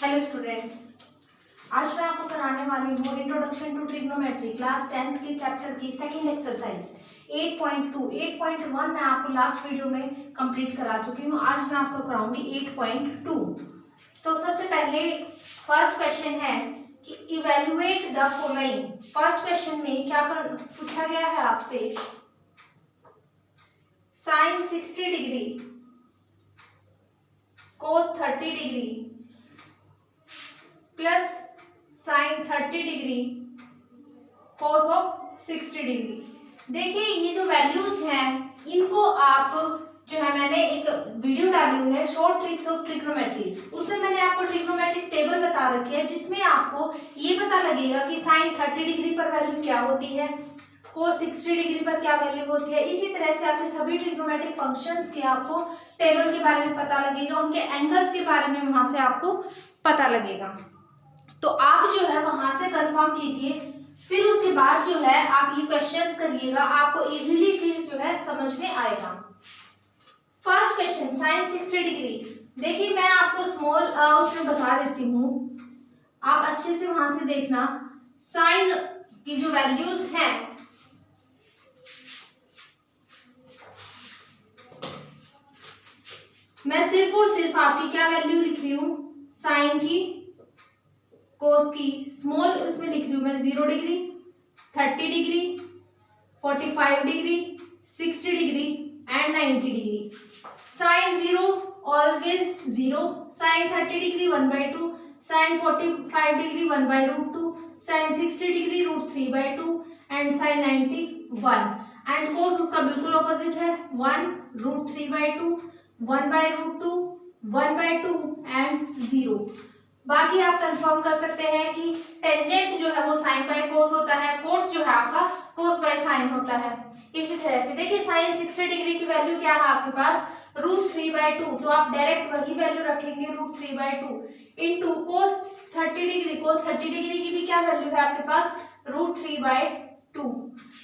Hello students, आज मैं आपको कराने वाली हूँ introduction to trigonometry class 10th के चैप्टर की सेकंड एक्सरसाइज 8.2। 8.1 मैं आपको लास्ट वीडियो में कंप्लीट करा चुकी हूँ। आज मैं आपको कराऊंगी 8.2। तो सबसे पहले फर्स्ट क्वेश्चन है कि evaluate the following. First question में क्या पूछा गया है आपसे, sine 60 degree cos 30 degree plus sine 30 degree cos of 60 degree. देखिए ये जो वैल्यूज हैं इनको आप जो है, मैंने एक वीडियो डाली हुई है शॉर्ट ट्रिक्स ऑफ ट्रिग्नोमेट्री, उसमें मैंने आपको ट्रिग्नोमेट्रिक टेबल बता रखी है जिसमें आपको ये पता लगेगा कि साइन 30 डिग्री पर वैल्यू क्या होती है, कोस 60 डिग्री पर क्या वैल्यू होती है। इसी तरह से आपके सभी ट्रिग्नोमेट्रिक फंक्शंस के आपको टेबल के बारे में पता लगेगा, उनके एंगल्स के बारे में वहां से आपको पता लगेगा। तो आप जो है वहां से कंफर्म कीजिए, फिर उसके बाद जो है आप ये क्वेश्चंस करिएगा, आपको इजीली फिर जो है समझ में आएगा। First question sign 60 degree. देखिए मैं आपको स्मॉल उसमें बता देती हूँ, आप अच्छे से वहां से देखना। साइन की जो वैल्यूज हैं मैं सिर्फ और सिर्फ आपकी क्या वैल्यू लिख रही हूँ, साइन की, कोस की स्मॉल उसमें लिख रही हूँ मैं 0 degree, 30 degree, 45 degree, 60 degree and 90 degree. Sine 0 always 0, sine 30 degree 1/2, sine 45 degree 1/√2, sine 60 degree √3/2 and sine 90 1। And cos उसका बिल्कुल ऑपोजिट है, 1√3/2, 1/√2, 1/2 एंड 0। बाकी आप कंफर्म कर सकते हैं कि टेंजेंट जो है वो साइन बाय कोस होता है, कोट जो है आपका कोस बाय साइन होता है। इसी तरह से देखिए साइन 60 डिग्री की वैल्यू क्या है आपके पास, √3/2, तो आप डायरेक्ट वही वैल्यू रखेंगे √3/2 इनटू कोस 30 डिग्री। कोस 30 डिग्री की भी क्या वैल्यू है आपके पास, √3/2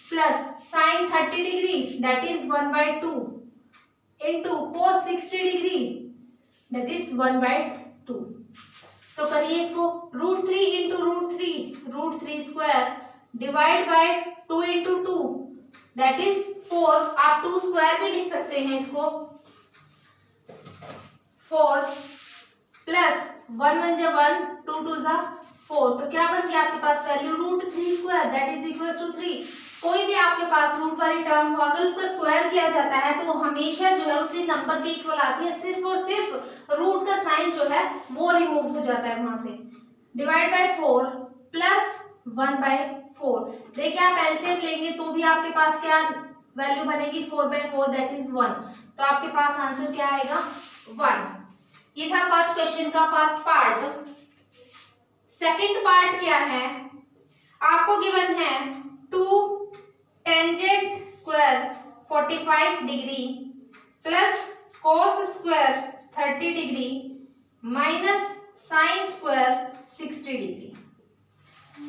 plus sine 30 degree that is 1/2 into cos 60 degree that is 1/2। तो करिए इसको, √3 into √3 square divide bye 2 into 2 that is 4। आप 2 स्क्वायर भी लिख सकते हैं इसको, 4 प्लस 1 1 जा 1, 2 2 जा 4। तो क्या बन गया आपके पास value, √3 square that is equal to 3। कोई भी आपके पास रूट वाली टर्म हो, अगर उसका स्क्वायर किया जाता है तो हमेशा जो है उसी नंबर के इक्वल आती है, सिर्फ और सिर्फ रूट का साइन जो है वो रिमूव हो जाता है वहां से। Divide by 4 plus 1/4। देखिए आप एलसीएम लेंगे तो भी आपके पास क्या वैल्यू बनेगी, 4/4 दैट इज 1। तो आपके पास आंसर क्या आएगा, 1। ये था फर्स्ट क्वेश्चन का फर्स्ट पार्ट। सेकंड पार्ट क्या है, आपको गिवन है 2 tangent square 45 degree plus cos square 30 degree minus sine square 60 degree.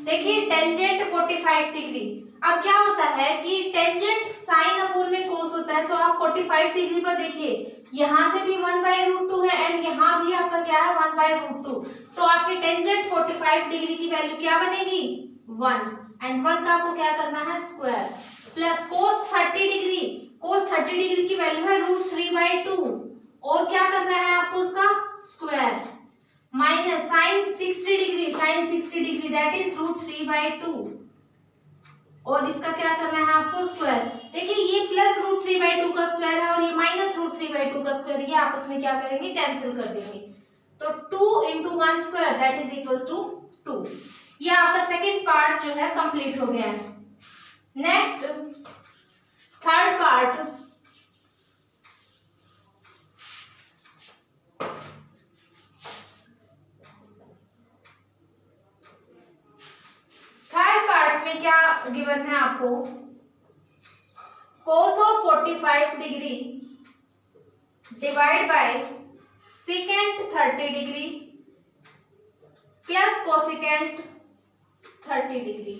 देखिए टेंजेंट 45 डिग्री, अब क्या होता है कि टेंजेंट साइन अपोन में कोस होता है, तो आप 45 डिग्री पर देखिए यहां से भी 1/√2 है एंड यहाँ भी आपका क्या है 1/√2। तो आपके टेंजेंट 45 डिग्री की वैल्यू क्या बनेगी, 1 एंड 1 का आपको क्या करना है square, plus cos 30 degree, cos 30 degree की वैल्यू है √3/2 और क्या करना है आपको उसका square, minus sine 60 degree, sine 60 degree that is √3/2 और इसका क्या करना है आपको स्क्वायर। देखिए ये प्लस √3/2 का स्क्वायर है और ये माइनस √3/2 का स्क्वायर, ये आपस में क्या करेंगे कैंसिल कर देंगे। तो 2 into 1 square that is equal to 2। ये आपका सेकेंड पार्ट जो है कंप्लीट हो गया है। Next third part, third part में क्या गिवन है आपको, cos of 45 degree divide by second 30 degree plus cosecant 30 degree.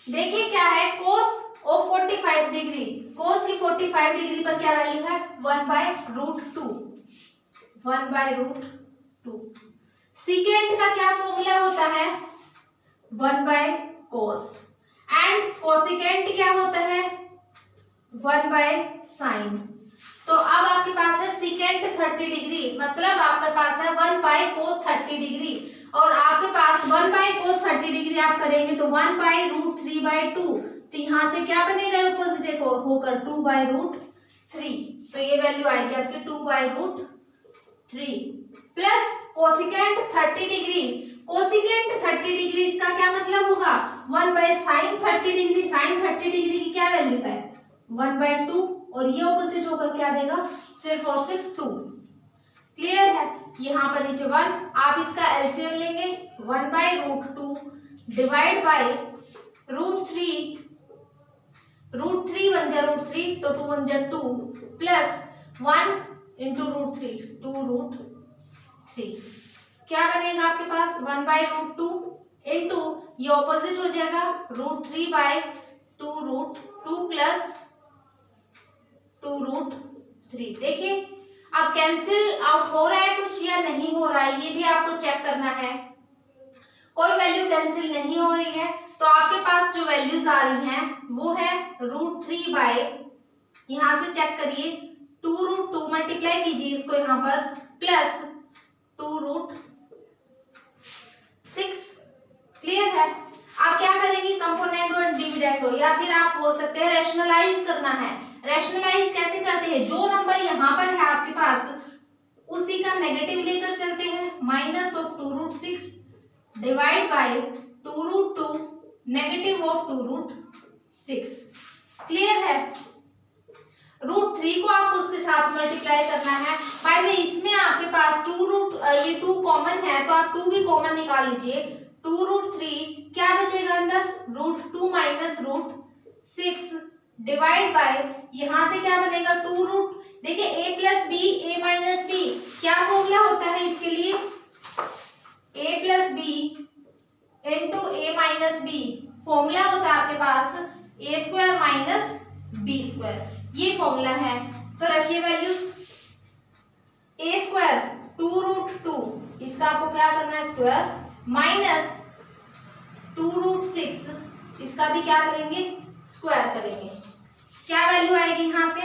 देखिए क्या है, कोस ऑफ 45 डिग्री, कोस की 45 डिग्री पर क्या वैल्यू है 1/√2, 1/√2। सीकेंट का क्या फॉर्मूला होता है? 1/cos एंड कोसिकेंट क्या होता है? 1/sin। तो अब आपके पास है सीकेंट 30 डिग्री, मतलब आपके पास है 1/cos 30 डिग्री, और आपके पास 1/cos 30 डिग्री आप करेंगे तो 1/√3/2, तो यहाँ से क्या बनेगा ऑपोजिट होकर 2/√3, तो ये वैल्यू आएगी आपकी 2/√3 plus cosecant 30 degree. Cosecant 30 degree इसका क्या मतलब होगा? 1/sin 30 degree. साइन 30 डिग्री की क्या वैल्यू है? 1/2, और ये ऑपोजिट होकर क्या देगा? सिर्फ और सिर्फ 2। क्लियर है? यहाँ पर नीचे 1, आप इसका एलसीएम लेंगे 1/√2 डिवाइड बाय √3, √3 1 जा √3 तो 2 1 जा 2 प्लस 1 इंटू √3 2√3, क्या बनेगा आपके पास? 1/√2 इंटू ये ऑपोजिट हो जाएगा √3/2 प्लस 2√3। देखिए अब कैंसिल आउट हो रहा है कुछ या नहीं हो रहा है, ये भी आपको चेक करना है। कोई वैल्यू कैंसिल नहीं हो रही है तो आपके पास जो वैल्यूज आ रही हैं वो है √3 यहाँ से चेक करिए 2√2 मल्टीप्लाई कीजिए इसको यहाँ पर प्लस 2√6। क्लियर है? आप क्या करेंगे? कंपोनेंट और डिविडेंड हो, या फिर आप बोल सकते हैं रैशनलाइज करना है। रैशनलाइज कैसे करते हैं? जो नंबर यहाँ पर है आपके पास उसी का नेगेटिव लेकर चलते हैं, minus of 2√6 divide by 2√2 negative of 2√6। Clear है? √3 को आपको उसके साथ मल्टीप्लाई करना है। बाय द वे इसमें आपके पास ये 2 कॉमन है तो आप 2 भी कॉमन निकाल लीजिए। 2√3 क्या बचेगा अंदर? √2 माइनस √6 डिवाइड बाय यहाँ से क्या बनेगा? देखिए a plus B a minus B क्या फॉर्मूला होता है इसके लिए? a plus B into a minus B formula होता है आपके पास a² माइनस b², ये फॉर्मूला है। तो रखिए वैल्यूज a² 2√2 इसका आपको क्या करना है? स्क्वायर माइनस 2√6 इसका भी क्या करेंगे? स्क्वायर करेंगे। क्या वैल्यू आएगी यहाँ से?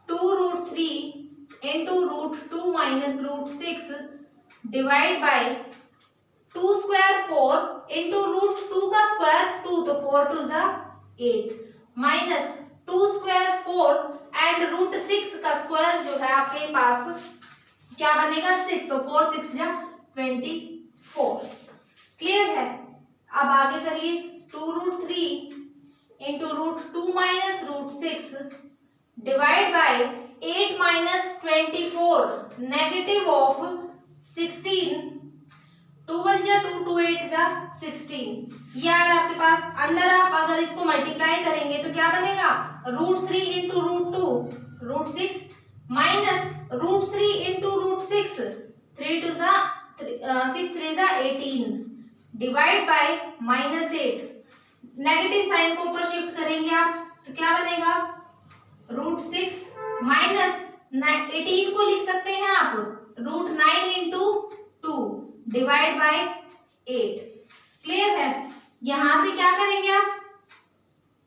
2√3 into √2 minus √6 divide by 2² 4 into √2 का स्क्वायर 2 तो 4 2 जा 8 माइनस 2² 4 एंड √6 का स्क्वायर जो है आपके पास क्या बनेगा? 6 तो 4 6 जा 24। क्लियर है? अब आगे करिए 2√3 into √2 minus √6 divide by 8 minus 24 negative of 16 2 1 जा 2 2 8 जा 16। यार आपके पास अंदर आप अगर इसको मल्टीप्लाई करेंगे तो क्या बनेगा? √3 इंटू √2 √6 माइनस √3 इंटू √6 3 2 जा 6 3 जा 18 डिवाइड बाय -8। नेगेटिव साइन को ऊपर शिफ्ट करेंगे आप तो क्या बनेगा? √6 माइनस 18 को लिख सकते हैं आप √9 इंटू 2 डिवाइड बाय 8। क्लियर है? यहां से क्या करेंगे आप?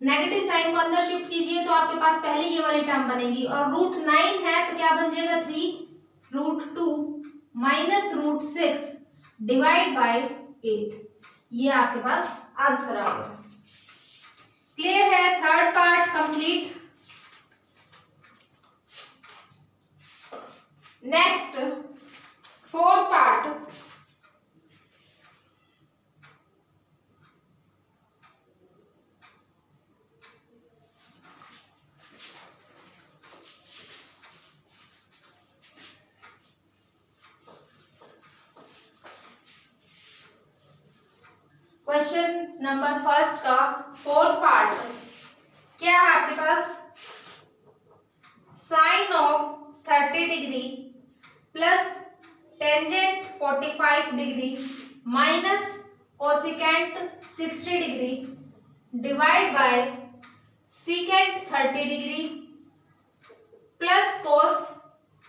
नेगेटिव साइन को अंदर शिफ्ट कीजिए तो आपके पास पहले ये वाली टर्म बनेगी, और √9 है तो क्या बन जाएगा? 3√2 माइनस √6 डिवाइड बाय 8। ये आपके पास आंसर आ गया। क्लियर है? Third part complete. Next fourth part. Question number first का फोर्थ पार्ट क्या है आपके पास? Sine of 30 degree plus tangent 45 degree minus cosecant 60 degree divide by secant 30 degree plus cos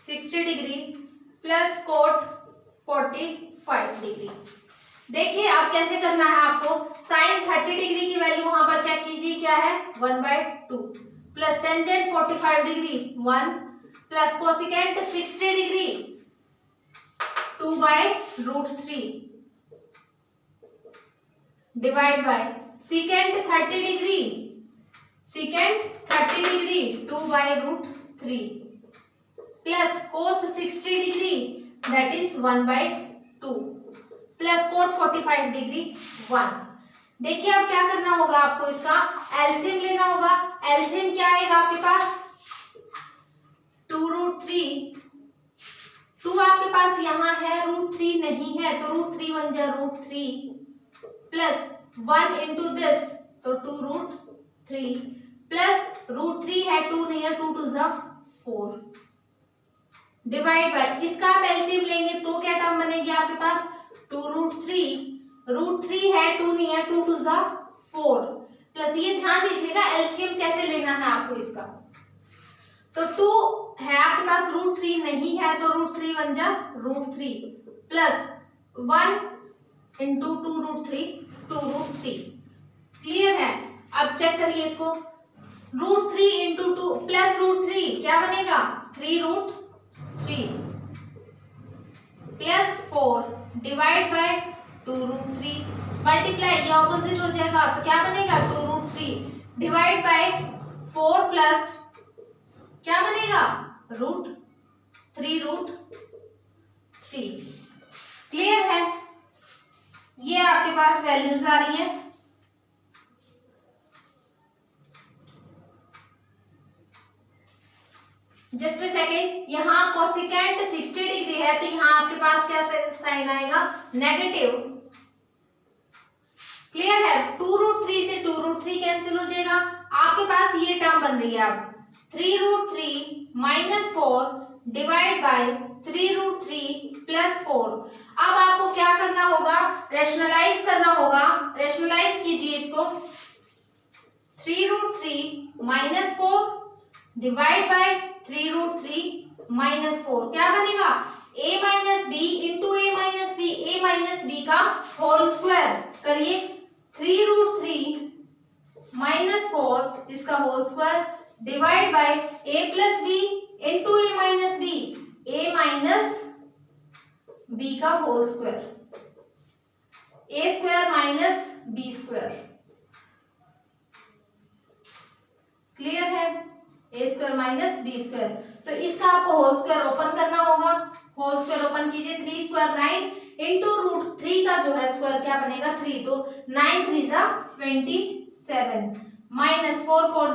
60 degree plus cot 45 degree. देखिए अब कैसे करना है आपको, साइन 30 डिग्री की वैल्यू वहां पर चेक कीजिए क्या है 1/2 plus tangent 45 degree 1 plus cosecant 60 degree 2/√3 divide by secant 30 degree 2/√3 plus cos 60 degree that is 1/2 plus cot 45 degree 1। देखिए अब क्या करना होगा आपको, इसका एलसीएम लेना होगा। एलसीएम क्या आएगा आपके पास 2√3, 2 आपके पास यहाँ है, √3 नहीं है तो √3 बन जाए √3 प्लस 1 इंटू दिस तो 2√3 प्लस √3 है 2 नहीं है 2 2 4 डिवाइड बाय, इसका आप एलसीएम लेंगे तो क्या टर्म बनेगी आपके पास 2√3 है 2 नहीं है 2 2 4 प्लस ये ध्यान दीजिएगा एलसीएम कैसे लेना है आपको इसका, तो 2 है आपके पास √3 नहीं है तो √3 बन जा √3 प्लस 1 इंटू 2√3 क्लियर है। अब चेक करिए इसको, √3 इंटू 2 प्लस √3 क्या बनेगा 3√3 प्लस 4 डिवाइड बाय 2√3 मल्टीप्लाई, ये ऑपोजिट हो जाएगा तो क्या बनेगा 2√3 डिवाइड बाय 4 प्लस क्या बनेगा √3 क्लियर है। ये आपके पास वैल्यूज आ रही है। जस्ट सेकेंड, यहाँ कोसिकेंट 60 डिग्री है तो यहाँ आपके पास क्या साइन आएगा नेगेटिव। क्लियर है, 2√3 से 2√3 कैंसिल हो जाएगा, आपके पास ये टर्म बन रही है अब 3√3 माइनस 4 डिवाइड बाय 3√3 प्लस 4। अब आपको क्या करना होगा, रेशनलाइज करना होगा, रेशनलाइज कीजिए इसको 3√3 माइनस 4 डिवाइड बाय 3√3 माइनस 4 क्या बनेगा a minus b into a minus b का होल स्क्वायर करिए 3√3 माइनस 4 इसका whole square divide by a plus B into a minus b का whole square a square minus b square. Clear है, a square minus b square, तो इसका आपको whole square open करना होगा। होल स्क्वायर ओपन कीजिए 3 square 9 into √3 का जो है स्क्वायर क्या बनेगा 3, तो 9 3 27 माइनस 4 4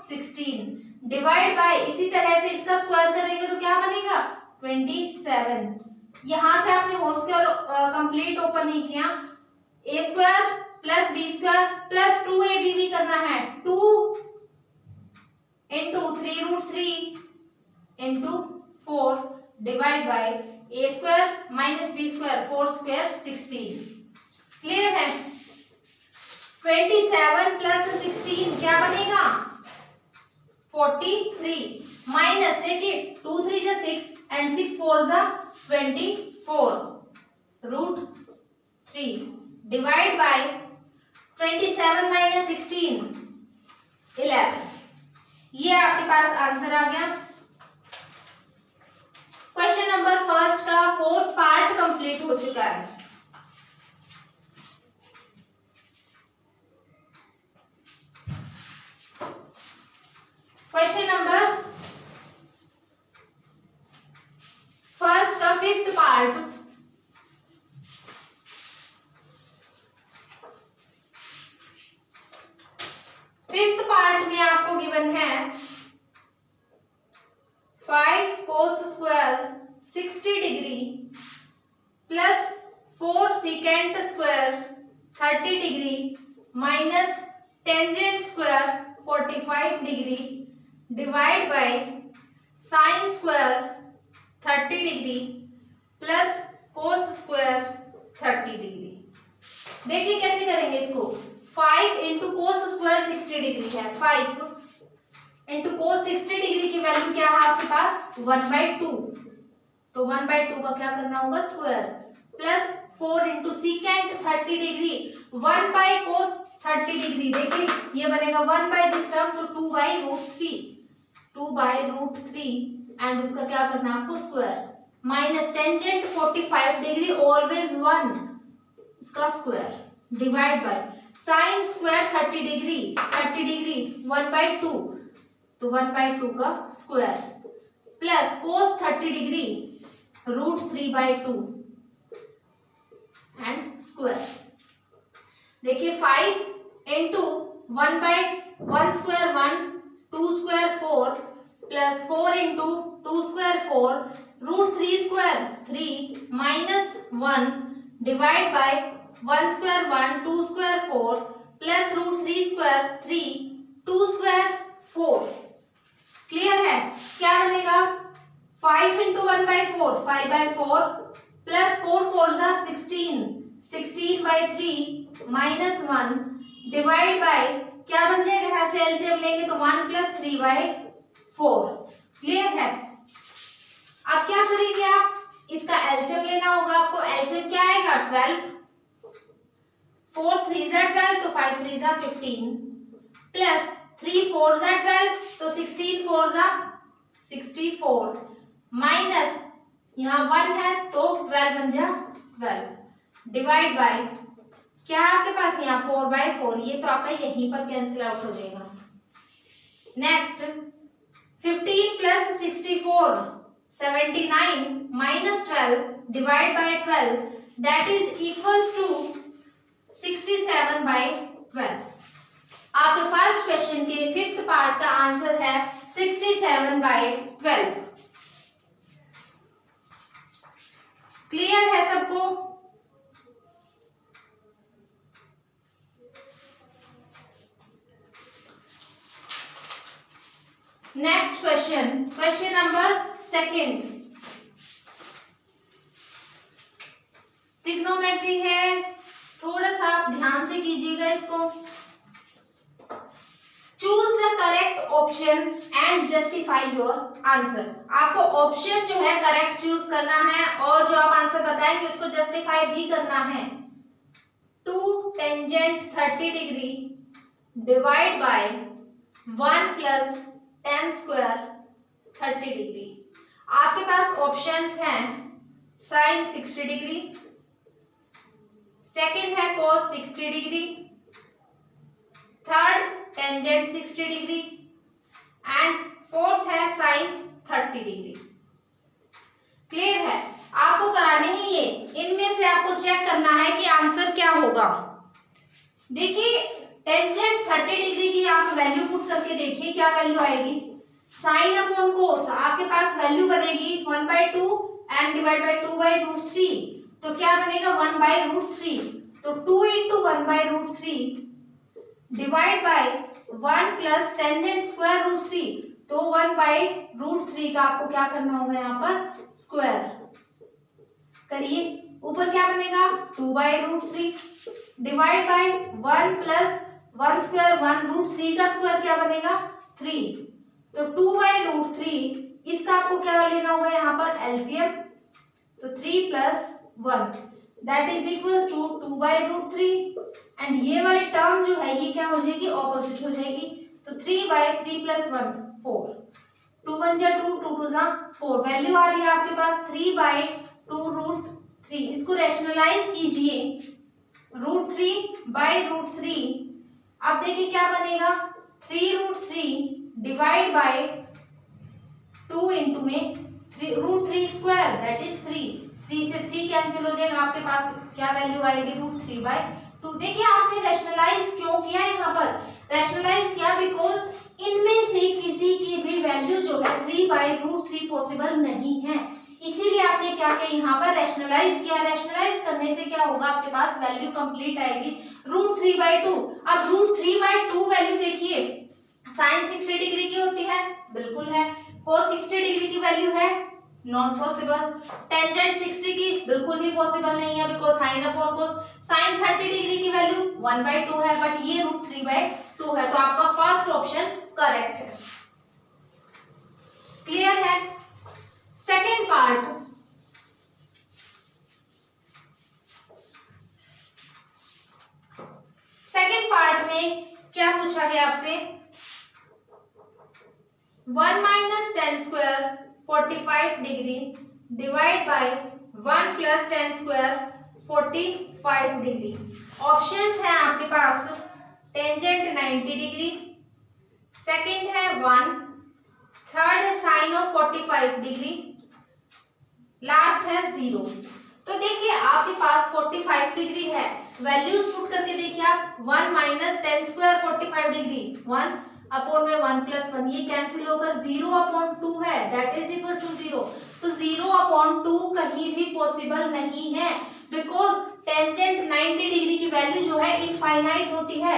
16 डिवाइड बाय, इसी तरह से इसका स्क्वायर करेंगे तो क्या बनेगा 27। यहां से आपने होल स्क्वायर कंप्लीट ओपन नहीं किया, a square plus b square plus 2ab भी करना है 2 into 3√3 into 4 divide by a square minus b square 4 square 16। Clear है, 27 प्लस 16 क्या बनेगा 43 माइनस देखिए 2 3 जा 6 एंड 6 4 जा 24 √3 डिवाइड बाय 27 माइनस 16 11। ये आपके पास आंसर आ गया। क्वेश्चन नंबर फर्स्ट का 4th पार्ट कंप्लीट हो चुका है। क्वेश्चन नंबर फर्स्ट का 5th पार्ट, में आपको गिवन है 5 cos square 60 degree plus 4 secant square 30 degree minus tangent square 45 degree divide by sine square 30 degree plus cos square 30 degree. देखिए कैसे करेंगे इसको, 5 इंटू कोस स्क्वायर 60 डिग्री है, 5 इंटू कोस 60 डिग्री की वैल्यू क्या है आपके पास 1/2, तो 1/2 का क्या करना होगा square, plus 4 into secant 30 degree 1 by cos 30 degree. देखिए ये बनेगा 1 बाई दिस टर्म तो 2 बाई रूट थ्री एंड उसका क्या करना है आपको square minus tangent 45 degree always 1 उसका square divide by sine square 30 degree 1 by 2 तो 1 बाई 2 का square plus cos 30 degree root 3 by 2 and square. देखिए 5 into 1 by 1 square 1 2 square 4 plus 4 into 2 square 4 root 3 square 3 minus 1 divide by 1 square 1 2 square 4 plus root 3 square 3 2 square 4। Clear है? क्या बनेगा 5 into 1 by 4 5 by 4 plus 4 4 जा 16 by 3 minus 1 divide bye क्या बन जाएगा यहाँ से एलसीएम लेंगे तो 1 प्लस 3 बाई 4। क्लियर है? अब क्या करेंगे आप इसका एलसीएम लेना होगा आपको। एलसीएम क्या आएगा 12 4 3 जा 12 तो 5 3 जा 15 प्लस 3 4 जा 12 तो 16 4 जा 64 माइनस यहाँ 1 है तो 12 बन जा 12 डिवाइड बाय क्या है आपके पास यहाँ 4 बाई 4 ये तो आपका यहीं पर कैंसिल आउट हो जाएगा। Next 15 plus 64 79 minus 12 divide by 12 that is equals to 67 by 12। आपके फर्स्ट क्वेश्चन के 5th पार्ट का आंसर है 67 बाई 12। क्लियर है सबको? नेक्स्ट क्वेश्चन नंबर 2 ट्रिग्नोमेट्री है, थोड़ा सा आप ध्यान से कीजिएगा इसको। Choose the correct option and justify your answer. आपको ऑप्शन जो है करेक्ट चूज करना है और जो आप आंसर बताएंगे उसको जस्टिफाई भी करना है। 2 tangent 30 degree divide by 1 plus tan square 30 degree. आपके पास ऑप्शंस हैं साइन 60 डिग्री, सेकंड है cos 60 degree, third tangent 60 degree and fourth है साइन 30 डिग्री। क्लियर है? आपको कराने ही ये, इनमें से आपको चेक करना है कि आंसर क्या होगा। देखिए टेंजेंट 30 डिग्री की आप वैल्यू पुट करके देखिए क्या वैल्यू आएगी। साइन अपॉन कोस आपके पास वैल्यू बनेगी 1 by 2 and divide by 2 by root 3 तो क्या बनेगा 1 बाई रूट 3 तो 2 into 1 by root 3 divide by 1 plus tangent square root 3 तो 1 बाई रूट 3 का आपको क्या करना होगा यहाँ पर स्क्वायर करिए। ऊपर क्या बनेगा 2 by root 3 divide by 1 plus 1 square 1 root 3 का स्क्वायर क्या बनेगा 3 तो 2 बाई रूट 3 इसका आपको क्या लेना होगा यहाँ पर एलसीएम तो 3 plus 1 that is equals to 2 by root 3 and ये वाली टर्म जो है ये क्या हो जाएगी ऑपोजिट हो जाएगी तो 3 बाई 3 प्लस 1 4 2 1 जा 2 2 2 जा 4 वैल्यू आ रही है आपके पास 3 बाई 2 रूट 3। इसको रैशनलाइज कीजिए रूट 3 बाई रूट 3 अब देखिए क्या बनेगा 3 रूट 3 डिवाइड बाई 2 इंटू में रूट 3 स्क्वायर दैट इज 3 से 3 कैंसिल हो जाएगा आपके पास क्या वैल्यू आएगी रूट 3 बाई 2। देखिए आपने रैशनलाइज क्यों किया यहाँ पर रैशनलाइज किया बिकॉज इनमें से किसी की भी वैल्यू जो है 3 बाई रूट 3 पॉसिबल नहीं है इसीलिए आपने क्या किया यहाँ पर रैशनलाइज किया। रैशनलाइज करने से क्या होगा आपके पास वैल्यू कंप्लीट आएगी रूट 3 बाई 2। अब रूट 3 बाई 2 वैल्यू देखिए साइन 60 डिग्री की होती है बिल्कुल है, कोस 60 डिग्री की वैल्यू है नॉट पॉसिबल, टेंजेंट 60 की बिल्कुल भी पॉसिबल नहीं है because sine upon cos, sine 30 degree की वैल्यू 1 बाई 2 है बट ये रूट 3 बाई 2 है तो आपका फर्स्ट ऑप्शन करेक्ट है। क्लियर है? Second part 1 minus tan square 45 degree divide by 1 plus ten square 45 degree. Options हैं आपके पास टेंजेंट 90 डिग्री, सेकंड है 1, थर्ड है साइन ऑफ 45 डिग्री, लास्ट है 0। तो देखिए आपके पास 45 डिग्री है, वैल्यूज पुट करके देखिए आप 1 minus tan square 45 degree 1 upon में 1 प्लस 1 ये कैंसिल होकर 0 अपॉन 2 है दैट इज इक्वल टू 0। तो 0 अपॉन 2 कहीं भी पॉसिबल नहीं है बिकॉज टेंजेंट 90 डिग्री की वैल्यू जो है इनफाइनाइट होती है।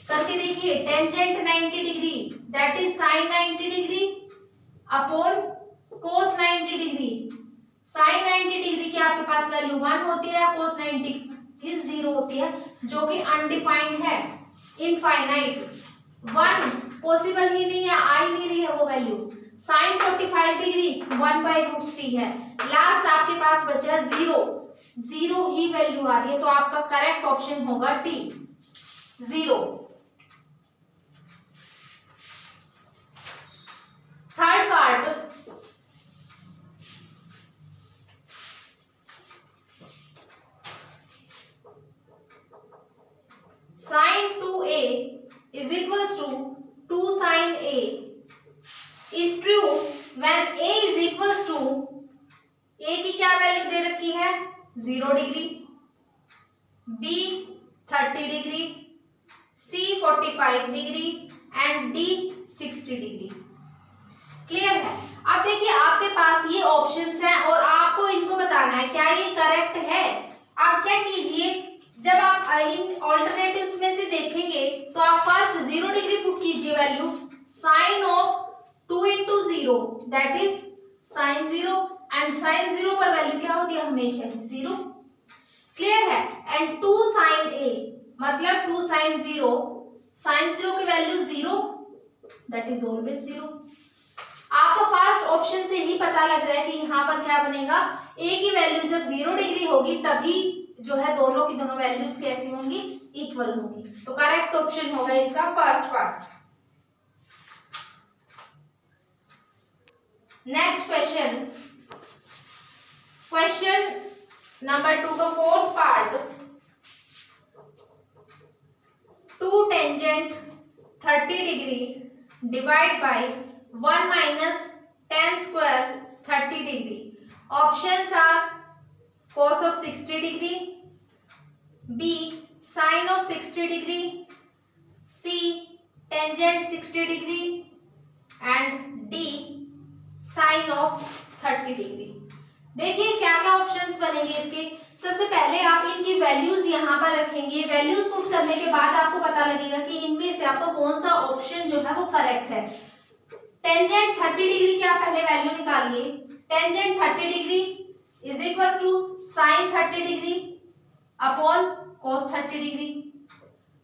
करके देखिए tangent 90 degree that is sine 90 degree upon cos 90 degree. Sine 90 degree की आपके पास वैल्यू 1 होती है, कोस 90 की 0 होती है जो कि अनडिफाइंड है, इनफाइनाइट। 1 पॉसिबल ही नहीं है, आ ही नहीं रही है वो वैल्यू। साइन 45 डिग्री 1/√3 है। लास्ट आपके पास बचा 0, 0 ही वैल्यू आ रही है तो आपका करेक्ट ऑप्शन होगा D 0। Third part, sin 2a is equals to 2 sin a is true when a is equals to a की क्या वैल्यू दे रखी है 0 degree, b 30 degree, c 45 degree and d 60 degree. Clear है। अब देखिए आपके पास ये ऑप्शंस हैं और आपको इनको बताना है क्या ये करेक्ट है। आप चेक कीजिए, जब आप इन ऑल्टरनेटिव्स में से देखेंगे तो आप फर्स्ट 0 डिग्री पुट कीजिए value, sine of 2 into 0 that is sine 0 and sine 0 पर वैल्यू क्या होती है हमेशा 0। क्लियर है। एंड 2 साइन a मतलब 2 साइन 0, साइन 0 की वैल्यू 0 दैट इज ऑलवेज 0। आपको फर्स्ट ऑप्शन से ही पता लग रहा है कि यहाँ पर क्या बनेगा, a की वैल्यू जब 0 डिग्री होगी तभी जो है दोनों की दोनों वैल्यूज कैसी होंगी, इक्वल होंगी। तो करेक्ट ऑप्शन होगा इसका first part. Next question, question number 2 का fourth part, 2 tangent 30 degree divide by 1 minus tan square 30 degree. Options are cos of 60 degree, b sin of 60 degree, c tangent 60 degree and d sin of 30 degree। देखिए क्या क्या options बनेंगे इसके। सबसे पहले आप इनकी वैल्यूज यहाँ पर रखेंगे, वैल्यूज पुट करने के बाद आपको पता लगेगा कि इनमें से आपको कौन सा ऑप्शन जो है वो करेक्ट है। टेंजेंट 30 डिग्री की आप पहले वैल्यू निकालिए, tangent 30 degree is equal to sine 30 degree upon cos 30 degree.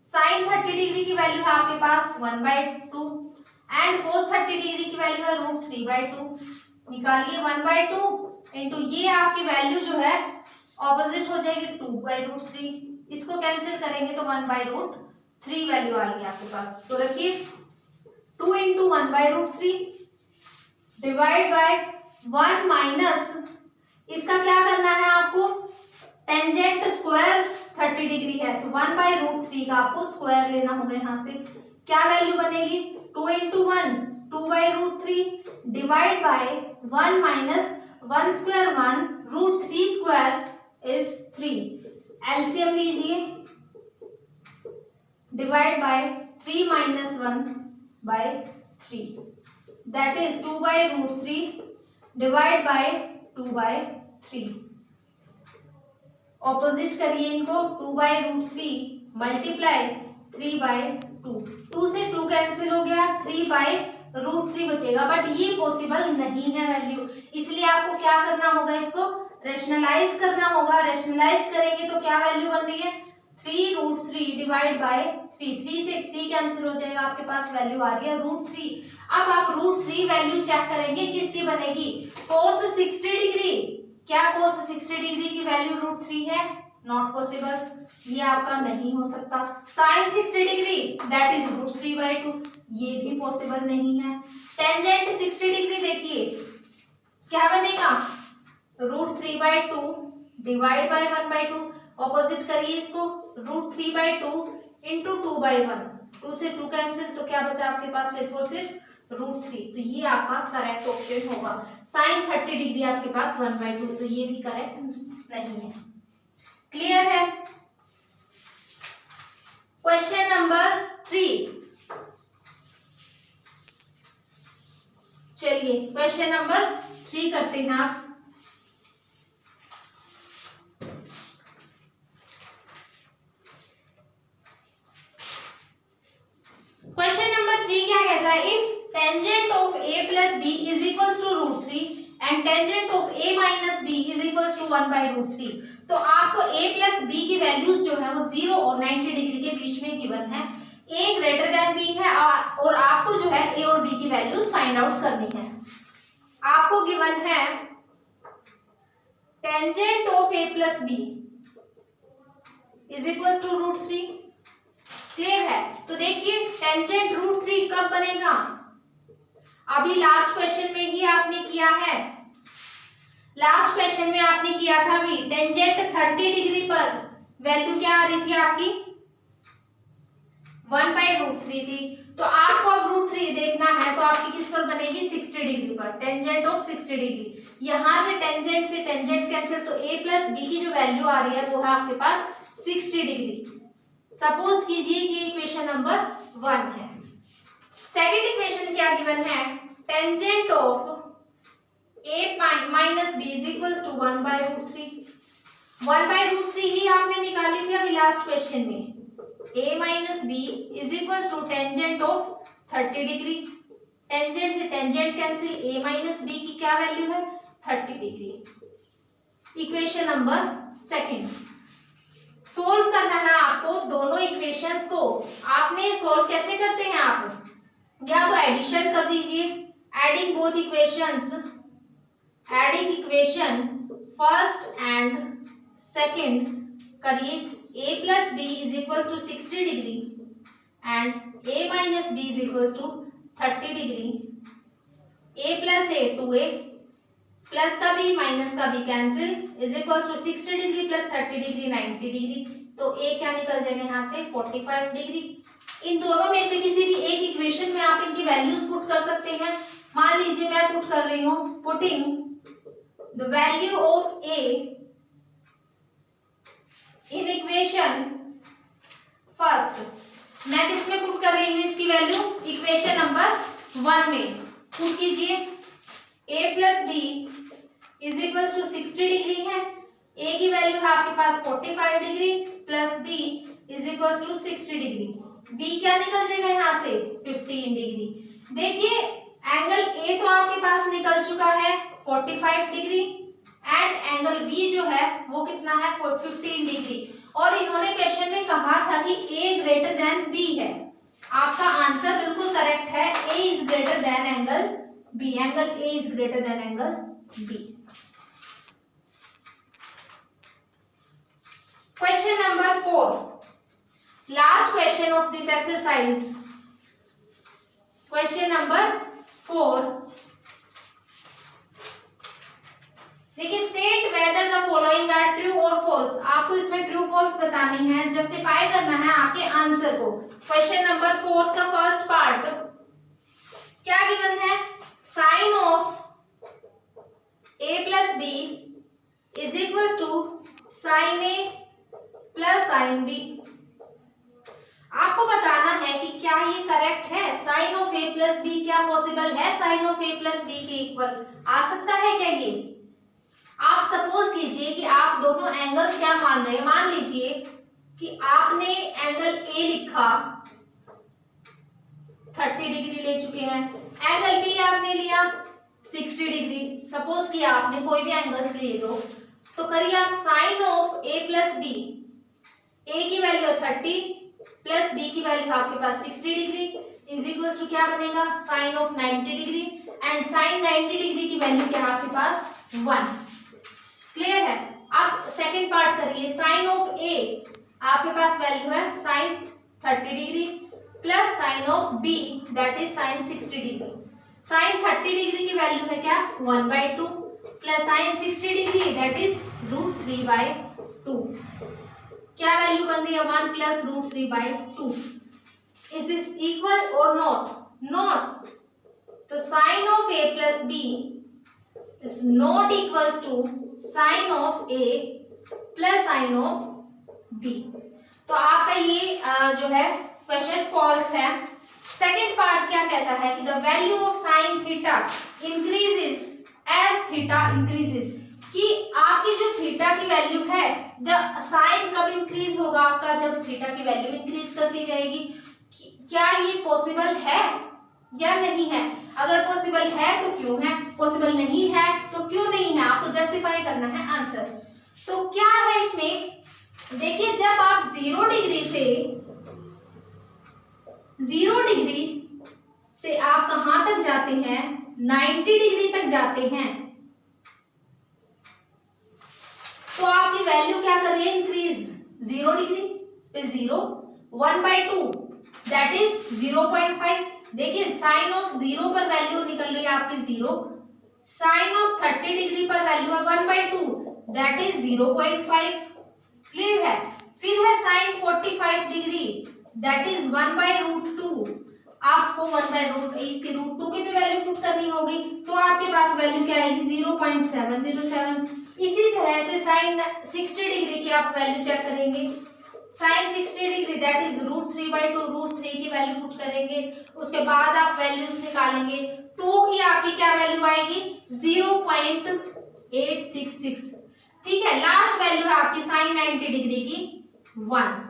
Sine 30 degree की वैल्यू है आपके पास 1/2 एंड कोस 30 डिग्री की वैल्यू है √3/2। निकालिए 1/2 इंटू ये आपकी वैल्यू जो है ऑपोजिट हो जाएगी 2/√3, इसको कैंसिल करेंगे तो 1/√3 वैल्यू आएगी आपके पास। तो रखिए 2 इंटू 1/√3 डिवाइड बाय 1 माइनस इसका क्या करना है आपको, टेंजेंट स्क्वायर 30 डिग्री है तो 1/√3 का आपको स्क्वायर लेना होगा। यहाँ से क्या वैल्यू बनेगी 2 into 1 2/√3 divide by 1 minus 1 square 1 √3 square is 3। LCM लीजिए, divide by 3 minus 1/3 that is 2/√3 divide by 2/3। Opposite करिए इनको, 2/√3 मल्टीप्लाई 3/2, 2 से 2 कैंसिल हो गया, 3/√3 बचेगा। बट ये पॉसिबल नहीं है वैल्यू, इसलिए आपको क्या करना होगा, इसको रेशनलाइज करना होगा। रेशनलाइज करेंगे तो क्या वैल्यू बन रही है 3√3 डिवाइड बाय 3 से 3 कैंसिल हो जाएगा, आपके पास वैल्यू आ रही है √3। अब आप √3 वैल्यू चेक करेंगे किसकी बनेगी, cos 60 डिग्री। क्या cos 60 डिग्री की वैल्यू √3 है, नॉट पॉसिबल, ये आपका नहीं हो सकता। sin 60 डिग्री दैट इज √3/2, ये भी पॉसिबल नहीं है। टेंजेंट 60 डिग्री देखिए क्या बनेगा, √3/2 डिवाइड बाय 1/2, ऑपोजिट करिए इसको, √3/2 इंटू 2/1, 2 से 2 कैंसिल, तो क्या बचा आपके पास सिर्फ और सिर्फ √3। तो ये आपका करेक्ट ऑप्शन होगा। साइन 30 डिग्री आपके पास 1/2, तो ये भी करेक्ट नहीं है। क्लियर है। क्वेश्चन नंबर 3, चलिए क्वेश्चन नंबर 3 करते हैं आप। क्वेश्चन नंबर 3 क्या कहता है, if tangent of a plus B is equals to √3 and tangent of a minus B is equals to 1/√3। तो आपको a प्लस बी की वैल्यूज जो है वो 0 और 90 डिग्री के बीच में गिवन है। a ग्रेटर देन b है और आपको जो है a और b की वैल्यूज फाइंड आउट करनी है। आपको गिवन है tangent of a plus B is equals to √3। Clear है। तो देखिए टेंजेंट √3 कब बनेगा, अभी लास्ट क्वेश्चन में ही आपने किया है। लास्ट क्वेश्चन में आपने किया था अभी टेंजेंट 30 डिग्री पर वैल्यू क्या आ रही थी आपकी, 1/√3 थी। तो आपको अब √3 देखना है, तो आपकी किस पर बनेगी, 60 डिग्री पर, टेंजेंट ऑफ 60 डिग्री। यहां से टेंजेंट कैंसिल, तो a प्लस बी की जो वैल्यू आ रही है वो है आपके पास 60 डिग्री। सपोज कीजिए कि इक्वेशन नंबर 1 है। सेकंड इक्वेशन क्या गिवन है, tangent of a minus B is equals to 1/√3। 1/√3 ही आपने निकाली थी अभी लास्ट क्वेश्चन में। a minus B is equals to tangent of 30 degree, tangent से tangent cancel, a minus b की क्या वैल्यू है, 30 degree. Equation number second solve करना है आपको दोनों इक्वेशंस को। आपने सोल्व कैसे करते हैं, आप या तो एडिशन कर दीजिए, adding both equations, adding equation first and second करिए। a plus B is equals to 60 degree and a minus B is equals to 30 degree. a plus a 2a plus का भी माइनस का भी cancel is equals to 60 degree plus 30 degree 90 degree. तो a क्या निकल जाएगा यहाँ से 45 डिग्री। इन दोनों में से किसी भी एक इक्वेशन में आप इनकी वैल्यूज पुट कर सकते हैं। मान लीजिए मैं पुट कर रही हूँ, putting the value of a in equation first. मैं किसमें पुट कर रही हूँ इसकी वैल्यू, इक्वेशन नंबर 1 में पुट कीजिए। a plus B is equals to 60 degree है, a की वैल्यू है आपके पास 45 degree plus b is equals to 60 degree. b क्या निकल जाएगा यहाँ से 15 डिग्री। देखिए एंगल a तो आपके पास निकल चुका है 45 डिग्री एंड एंगल b जो है वो कितना है 15 डिग्री। और इन्होंने क्वेश्चन में कहा था कि a ग्रेटर देन b है। आपका आंसर बिल्कुल करेक्ट है, a is greater than angle b, angle a is greater than angle b। Question number 4, last question of this exercise. Question number 4, देखिए state whether the following are true और false. आपको इसमें true false बतानी है, justify करना है आपके answer को। क्वेश्चन नंबर 4 का फर्स्ट पार्ट क्या गिवन है, sine of a plus B is equals to sine A plus sine B. आपको बताना है कि क्या ये करेक्ट है, sine of a plus B क्या पॉसिबल है, sine of a plus B के इक्वल आ सकता है क्या ये। आप सपोज कीजिए कि आप दोनों एंगल्स क्या मान रहे हैं, मान लीजिए कि आपने एंगल a लिखा 30 डिग्री ले चुके हैं, एंगल b आपने लिया 60 डिग्री। सपोज किया आपने कोई भी एंगल्स ले दो, तो करिए आप sine of a plus B, a की वैल्यू 30 प्लस b की वैल्यू आपके पास 60 डिग्री इज इक्वल्स टू क्या बनेगा, sine of 90 degree and sine 90 degree की वैल्यू क्या है आपके पास 1। क्लियर है। अब सेकंड पार्ट करिए, साइन ऑफ a आपके पास वैल्यू है sine 30 degree plus sine of B that is sine 60 degree. Sine 30 degree की वैल्यू है क्या 1/2 plus sine 60 degree that is √3/2। क्या वैल्यू बन रही है 1 प्लस √3/2। इज दिस इक्वल और नॉट? नॉट। तो sine of A plus B is not equals to sine of A plus sine of B. तो आपका ये जो है क्वेश्चन फॉल्स है। सेकंड पार्ट क्या कहता है कि the value of sine theta increases as theta increases, कि आपकी जो थीटा की वैल्यू है, जब साइन कब इंक्रीज होगा आपका, जब थीटा की वैल्यू इंक्रीज करती जाएगी। क्या ये पॉसिबल है या नहीं है? अगर पॉसिबल है तो क्यों है, पॉसिबल नहीं है तो क्यों नहीं है, आपको जस्टिफाई करना है आंसर। तो क्या है इसमें, देखिए जब आप 0 डिग्री से आप कहां तक जाते हैं 90 डिग्री तक जाते हैं, तो आपकी वैल्यू क्या कर रही है इंक्रीज। 0 डिग्री पे 0 1/2 दैट इज 0.5। देखिए साइन ऑफ 0 पर वैल्यू निकल रही है आपकी 0, साइन ऑफ 30 डिग्री पर वैल्यू है 1/2 दैट इज 0.5। क्लियर है? फिर है साइन 45 डिग्री दैट इज 1/√2। आपको 1/√, इसके √2 की भी वैल्यू पुट करनी होगी, तो आपके पास वैल्यू क्या आएगी 0.707। इसी तरह से साइन 60 डिग्री की आप वैल्यू चेक करेंगे, साइन 60 डिग्री दैट इज √3/2, √3 की वैल्यू पुट करेंगे, उसके बाद आप वैल्यूज निकालेंगे तो ही आपकी क्या वैल्यू आएगी 0.866। ठीक है, लास्ट वैल्यू है आपकी साइन 90 डिग्री की 1।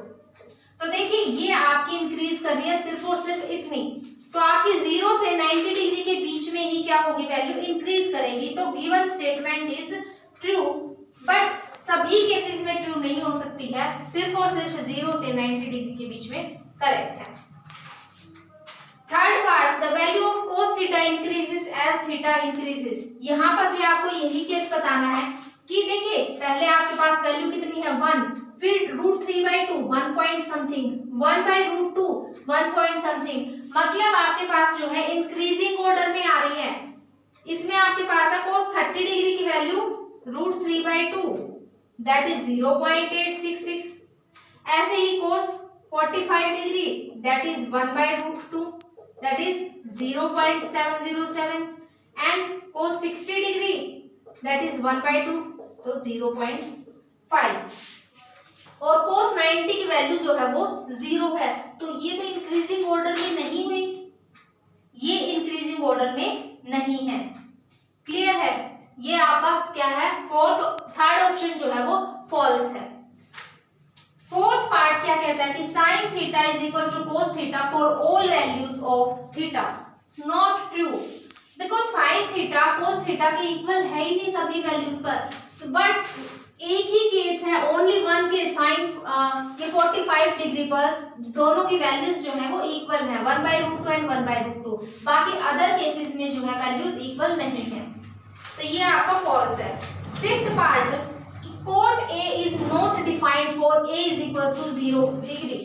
तो देखिए ये आपकी इंक्रीज कर रही है सिर्फ और सिर्फ इतनी, तो आपकी 0 से 90 डिग्री के बीच में ही क्या होगी वैल्यू इंक्रीज करेगी। तो given statement is true, but सभी केसेस में ट्रू नहीं हो सकती है, सिर्फ और सिर्फ 0 से 90 डिग्री के बीच में करेक्ट है। Third part, the value of cos theta increases as theta increases. यहाँ पर भी आपको यही केस बताना है कि देखिए पहले आपके पास वैल्यू कितनी है 1, फिर √3/2 1 पॉइंट समथिंग, 1/√2 1 पॉइंट समथिंग, मतलब आपके पास जो है इंक्रीजिंग ऑर्डर में आ रही है। इसमें आपके पास है cos 30 डिग्री की वैल्यू √3/2 दैट इज 0.866। ऐसे ही cos 45 degree that is 1/√2 that is 0.707 and cos 60 degree that is 1/2 तो 0.5, और cos 90 की वैल्यू जो है वो 0 है। तो ये तो इंक्रीजिंग ऑर्डर में नहीं हुई, ये इंक्रीजिंग ऑर्डर में नहीं है। क्लियर है? ये आपका क्या है थर्ड ऑप्शन जो है वो फॉल्स है। फोर्थ पार्ट क्या कहता है कि sine theta is equal to cos theta for all values of theta. Not true, because sine theta cos theta के इक्वल है ही नहीं सभी वैल्यूज पर, बट एक ही केस है, ओनली वन के साइन ये 45 डिग्री पर दोनों की वैल्यूज जो है वो इक्वल है 1/√2 एंड 1/√2। बाकी अदर केसेस में जो है वैल्यूज इक्वल नहीं है, तो ये आपका फॉल्स है। Fifth part, cot A is not defined for A is equal to 0 degree.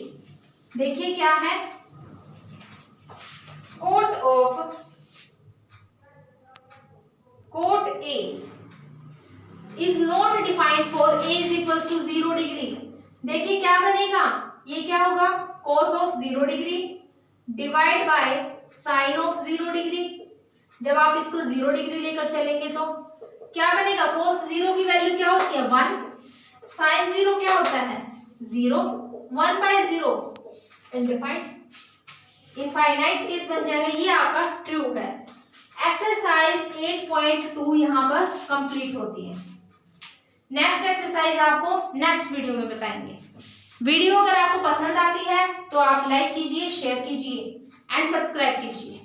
देखिए क्या है, cot A is not defined for A is equal to 0 degree. देखिए क्या बनेगा, ये क्या होगा cos of 0 degree divide by sine of 0 degree. जब आप इसको 0 डिग्री लेकर चलेंगे तो क्या बनेगा, cos 0 की वैल्यू क्या होती है 1, साइन 0 क्या होता है 0, 1/0 इनफाइनाइट केस बन जाएगा। ये आपका ट्रू है। एक्सरसाइज 8.2 यहाँ पर कंप्लीट होती है। नेक्स्ट एक्सरसाइज आपको नेक्स्ट वीडियो में बताएंगे। वीडियो अगर आपको पसंद आती है तो आप लाइक कीजिए, शेयर कीजिए एंड सब्सक्राइब कीजिए।